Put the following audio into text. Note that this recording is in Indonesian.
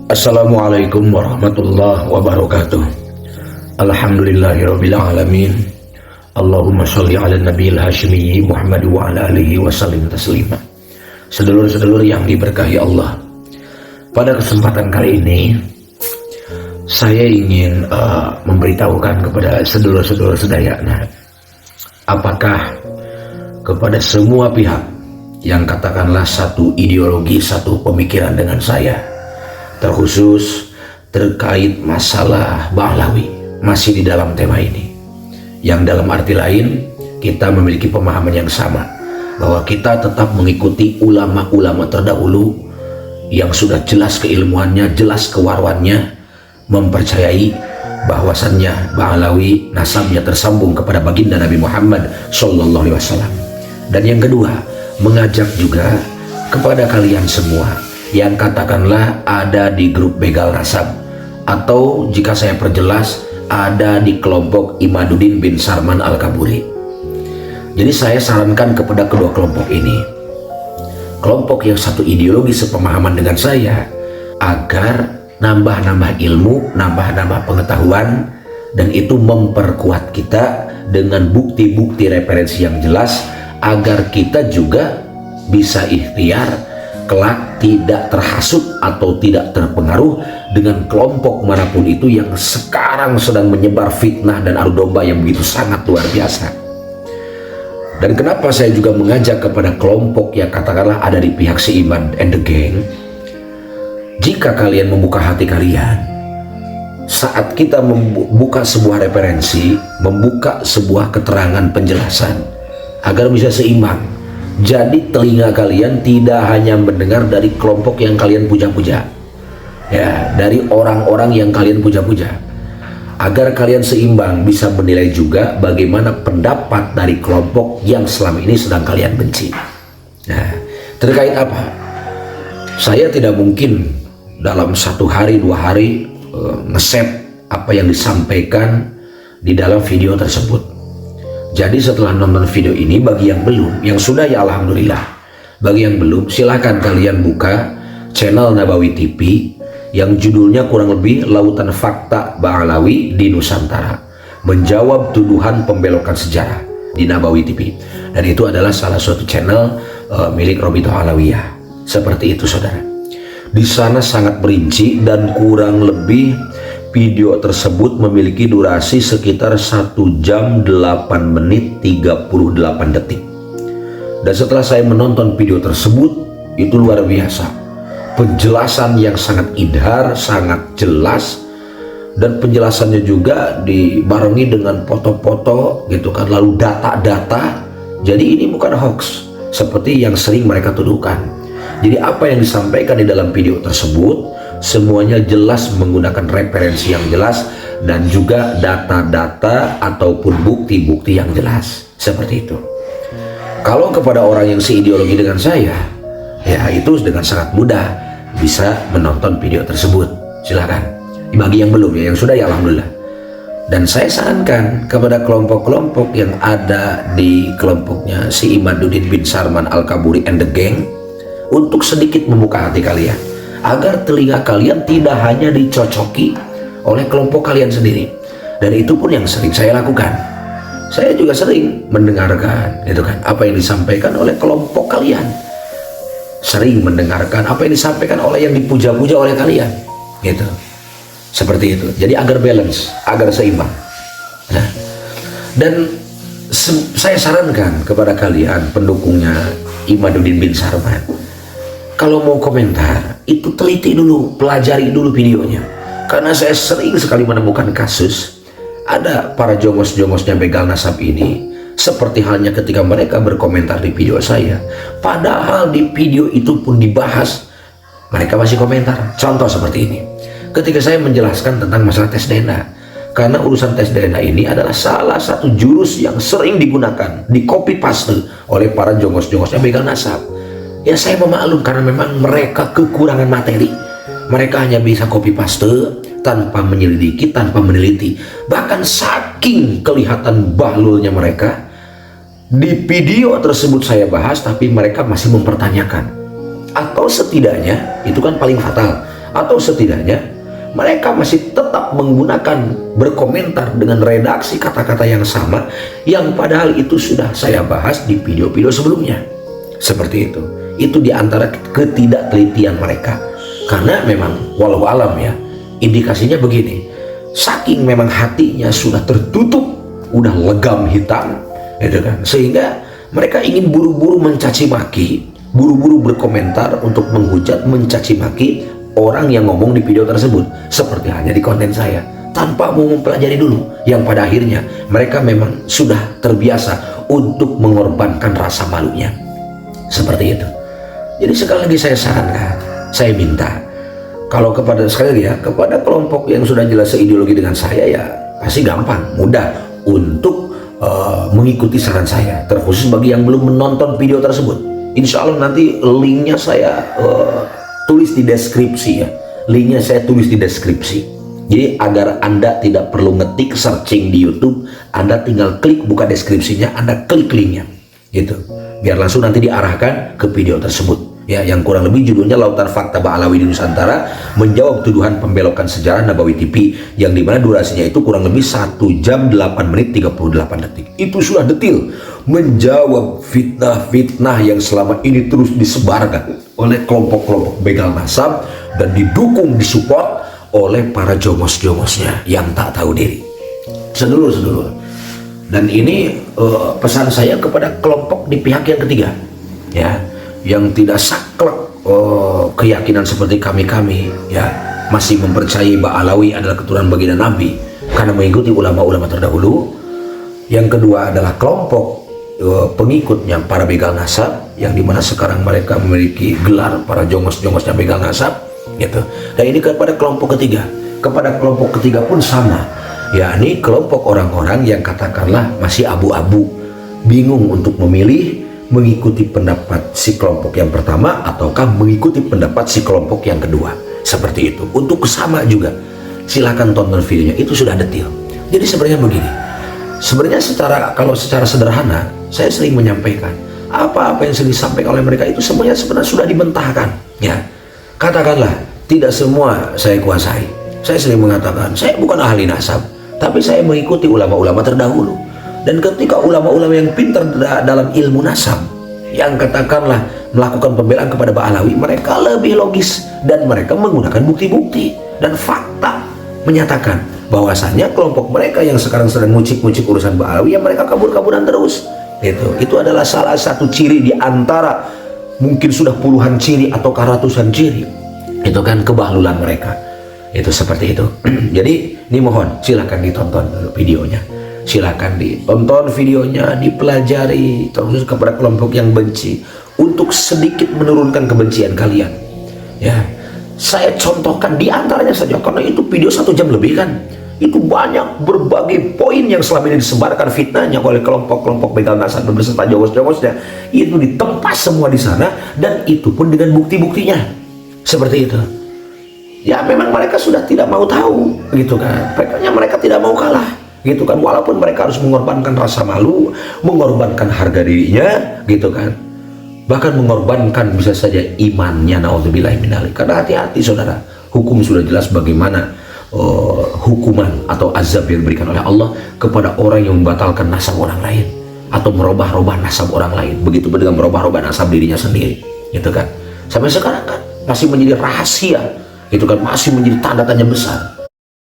Assalamualaikum warahmatullahi wabarakatuh. Alhamdulillahirabbil alamin. Allahumma sholli ala nabiyil hasyimi Muhammad wa ala alihi wa sallim taslima. Sedulur-sedulur yang diberkahi Allah, pada kesempatan kali ini saya ingin memberitahukan kepada sedulur-sedulur sedayana, apakah kepada semua pihak yang katakanlah satu ideologi, satu pemikiran dengan saya, terkhusus terkait masalah Ba'alawi, masih di dalam tema ini, yang dalam arti lain kita memiliki pemahaman yang sama, bahwa kita tetap mengikuti ulama-ulama terdahulu yang sudah jelas keilmuannya, jelas kewarwannya, mempercayai bahwasannya Ba'alawi nasabnya tersambung kepada baginda Nabi Muhammad SAW. Dan yang kedua, mengajak juga kepada kalian semua yang katakanlah ada di grup begal nasab, atau jika saya perjelas ada di kelompok Imaduddin bin Sarman Al-Kaburi. Jadi saya sarankan kepada kedua kelompok ini, kelompok yang satu ideologi sepemahaman dengan saya, agar nambah-nambah ilmu, nambah-nambah pengetahuan, dan itu memperkuat kita dengan bukti-bukti referensi yang jelas, agar kita juga bisa ikhtiar kelak tidak terhasut atau tidak terpengaruh dengan kelompok manapun itu yang sekarang sedang menyebar fitnah dan adu domba yang begitu sangat luar biasa. Dan kenapa saya juga mengajak kepada kelompok yang katakanlah ada di pihak si Iman and the Gang, jika kalian membuka hati kalian saat kita membuka sebuah referensi, membuka sebuah keterangan penjelasan, agar bisa seimbang. Jadi telinga kalian tidak hanya mendengar dari kelompok yang kalian puja-puja, ya, dari orang-orang yang kalian puja-puja, agar kalian seimbang bisa menilai juga bagaimana pendapat dari kelompok yang selama ini sedang kalian benci. Nah, terkait apa? Saya tidak mungkin dalam satu hari dua hari nge-set apa yang disampaikan di dalam video tersebut. Jadi setelah nonton video ini, bagi yang belum, yang sudah ya alhamdulillah, bagi yang belum silahkan kalian buka channel Nabawi TV yang judulnya kurang lebih Lautan Fakta Ba'alawi di Nusantara, menjawab tuduhan pembelokan sejarah di Nabawi TV. Dan itu adalah salah satu channel milik Robito Alawiyah. Seperti itu saudara. Di sana sangat berinci dan kurang lebih video tersebut memiliki durasi sekitar 1 jam 8 menit 38 detik. Dan setelah saya menonton video tersebut, itu luar biasa. Penjelasan yang sangat idhar, sangat jelas, dan penjelasannya juga dibarengi dengan foto-foto gitu kan, lalu data-data. Jadi ini bukan hoax seperti yang sering mereka tuduhkan. Jadi apa yang disampaikan di dalam video tersebut semuanya jelas menggunakan referensi yang jelas dan juga data-data ataupun bukti-bukti yang jelas. Seperti itu. Kalau kepada orang yang seideologi dengan saya, ya itu dengan sangat mudah bisa menonton video tersebut. Silakan. Bagi yang belum, ya yang sudah ya alhamdulillah. Dan saya sarankan kepada kelompok-kelompok yang ada di kelompoknya si Imaduddin bin Sarman Al-Kaburi and the Gang, untuk sedikit membuka hati kalian, agar telinga kalian tidak hanya dicocoki oleh kelompok kalian sendiri. Dan itu pun yang sering saya lakukan. Saya juga sering mendengarkan gitu kan, apa yang disampaikan oleh kelompok kalian, sering mendengarkan apa yang disampaikan oleh yang dipuja-puja oleh kalian gitu. Seperti itu. Jadi agar balance, agar seimbang. Nah, dan saya sarankan kepada kalian pendukungnya Imaduddin bin Sarman, kalau mau komentar, itu teliti dulu, pelajari dulu videonya. Karena saya sering sekali menemukan kasus, ada para jongos-jongosnya begal nasab ini, seperti halnya ketika mereka berkomentar di video saya, padahal di video itu pun dibahas, mereka masih komentar. Contoh seperti ini, ketika saya menjelaskan tentang masalah tes DNA, karena urusan tes DNA ini adalah salah satu jurus yang sering digunakan, di copy paste oleh para jongos-jongosnya begal nasab. Ya saya memaklum karena memang mereka kekurangan materi. Mereka hanya bisa copy paste tanpa menyelidiki, tanpa meneliti. Bahkan saking kelihatan bahlulnya mereka, di video tersebut saya bahas, tapi mereka masih mempertanyakan. Atau setidaknya, itu kan paling fatal, atau setidaknya mereka masih tetap menggunakan berkomentar dengan redaksi kata-kata yang sama, yang padahal itu sudah saya bahas di video-video sebelumnya. Seperti itu. Itu diantara ketidaktelitian mereka. Karena memang walau alam ya, indikasinya begini. Saking memang hatinya sudah tertutup, udah legam hitam, gitu kan. Sehingga mereka ingin buru-buru mencaci maki, buru-buru berkomentar untuk menghujat, mencaci maki orang yang ngomong di video tersebut, seperti hanya di konten saya, tanpa mau mempelajari dulu, yang pada akhirnya mereka memang sudah terbiasa untuk mengorbankan rasa malunya. Seperti itu. Jadi sekali lagi saya sarankan, saya minta, kalau kepada sekali lagi ya, kepada kelompok yang sudah jelas seideologi dengan saya, ya pasti gampang, mudah untuk mengikuti saran saya, terkhusus bagi yang belum menonton video tersebut. Insya Allah nanti linknya saya tulis di deskripsi ya. Linknya saya tulis di deskripsi. Jadi agar Anda tidak perlu ngetik searching di YouTube, Anda tinggal klik buka deskripsinya, Anda klik linknya, gitu. Biar langsung nanti diarahkan ke video tersebut. Ya, yang kurang lebih judulnya Lautan Fakta Ba'alawi di Nusantara menjawab tuduhan pembelokan sejarah Nabawi TV, yang dimana durasinya itu kurang lebih 1 jam 8 menit 38 detik. Itu sudah detil menjawab fitnah-fitnah yang selama ini terus disebarkan oleh kelompok-kelompok begal nasab dan didukung, disupport oleh para jomos-jomosnya yang tak tahu diri. Sedulur-sedulur, dan ini pesan saya kepada kelompok di pihak yang ketiga ya, yang tidak saklek keyakinan seperti kami ya, masih mempercayai Ba'alawi adalah keturunan baginda Nabi karena mengikuti ulama-ulama terdahulu. Yang kedua adalah kelompok pengikutnya para begal nasab, yang dimana sekarang mereka memiliki gelar para jongos-jongosnya begal nasab gitu. Dan ini kepada kelompok ketiga. Kepada kelompok ketiga pun sama, yakni kelompok orang-orang yang katakanlah masih abu-abu, bingung untuk memilih mengikuti pendapat si kelompok yang pertama ataukah mengikuti pendapat si kelompok yang kedua. Seperti itu. Untuk sama juga, silahkan tonton videonya, itu sudah detail. Jadi sebenarnya begini, sebenarnya kalau secara sederhana saya sering menyampaikan apa-apa yang sering disampaikan oleh mereka itu sebenarnya sudah dibentahkan ya. Katakanlah tidak semua saya kuasai. Saya sering mengatakan saya bukan ahli nasab, tapi saya mengikuti ulama-ulama terdahulu. Dan ketika ulama-ulama yang pintar dalam ilmu nasab, yang katakanlah melakukan pembelaan kepada Ba'alawi, mereka lebih logis dan mereka menggunakan bukti-bukti dan fakta menyatakan bahwasannya kelompok mereka yang sekarang sedang ngucik-ngucik urusan Ba'alawi, yang mereka kabur-kaburan terus. Itu adalah salah satu ciri di antara mungkin sudah puluhan ciri atau ratusan ciri. Itu kan kebahlulan mereka. Itu seperti itu. Jadi ini mohon silakan ditonton videonya. Silakan ditonton videonya, dipelajari, terus kepada kelompok yang benci untuk sedikit menurunkan kebencian kalian. Ya, saya contohkan di antaranya saja karena itu video 1 jam lebih kan. Itu banyak berbagai poin yang selama ini disebarkan fitnahnya oleh kelompok-kelompok begal nasab beserta jogos-jogosnya. Itu ditempas semua di sana dan itu pun dengan bukti-buktinya. Seperti itu. Ya memang mereka sudah tidak mau tahu gitu kan. Mereka tidak mau kalah. Gitu kan, walaupun mereka harus mengorbankan rasa malu, mengorbankan harga dirinya, gitu kan, bahkan mengorbankan bisa saja imannya, naudzubillahi mindzalik. Karena hati-hati saudara, hukum sudah jelas bagaimana hukuman atau azab yang diberikan oleh Allah kepada orang yang membatalkan nasab orang lain atau merubah-rubah nasab orang lain. Begitu pun dengan merubah-rubah nasab dirinya sendiri, gitu kan. Sampai sekarang kan masih menjadi rahasia, gitu kan, masih menjadi tanda tanya besar.